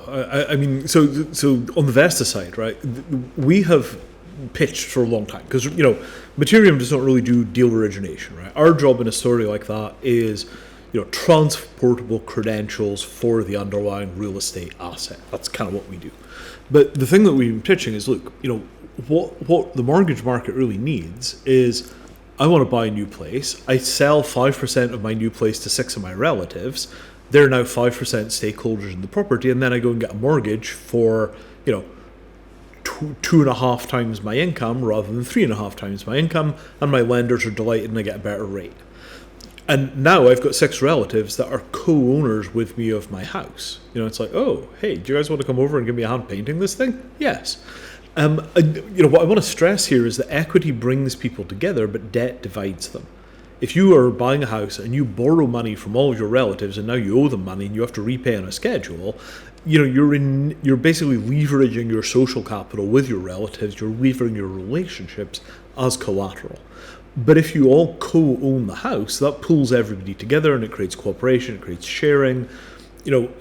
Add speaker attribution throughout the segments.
Speaker 1: I mean, so on the Vesta side, right? We have pitched for a long time because Mattereum does not really do deal origination, right? Our job in a story like that is transportable credentials for the underlying real estate asset. That's kind of what we do. But the thing that we've been pitching is, look, what the mortgage market really needs is, I want to buy a new place. I sell 5% of my new place to 6 of my relatives. They're now 5% stakeholders in the property, and then I go and get a mortgage for, 2.5 times my income rather than 3.5 times my income, and my lenders are delighted and I get a better rate. And now I've got 6 relatives that are co-owners with me of my house. It's like, oh, hey, do you guys want to come over and give me a hand painting this thing? Yes. What I want to stress here is that equity brings people together, but debt divides them. If you are buying a house and you borrow money from all of your relatives and now you owe them money and you have to repay on a schedule, you're basically leveraging your social capital with your relatives. You're leveraging your relationships as collateral. But if you all co-own the house, that pulls everybody together and it creates cooperation, it creates sharing.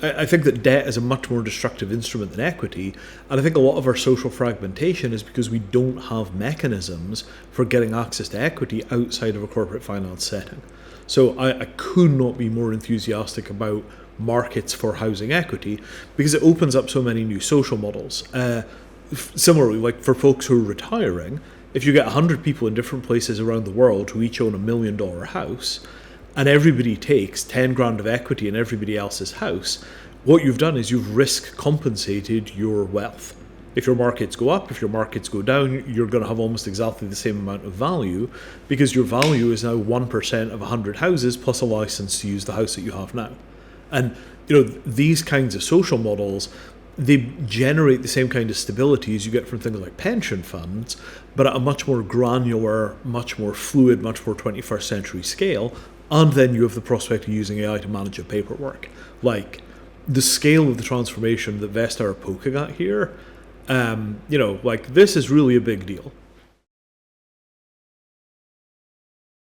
Speaker 1: I think that debt is a much more destructive instrument than equity, and I think a lot of our social fragmentation is because we don't have mechanisms for getting access to equity outside of a corporate finance setting. So I could not be more enthusiastic about markets for housing equity because it opens up so many new social models. Similarly, like for folks who are retiring, if you get 100 people in different places around the world who each own $1 million house, and everybody takes 10 grand of equity in everybody else's house, what you've done is you've risk compensated your wealth. If your markets go up, if your markets go down, you're going to have almost exactly the same amount of value because your value is now 1% of 100 houses plus a license to use the house that you have now. And these kinds of social models, they generate the same kind of stability as you get from things like pension funds, but at a much more granular, much more fluid, much more 21st century scale. And then you have the prospect of using AI to manage your paperwork. Like, the scale of the transformation that Vesta are poking at here, this is really a big deal.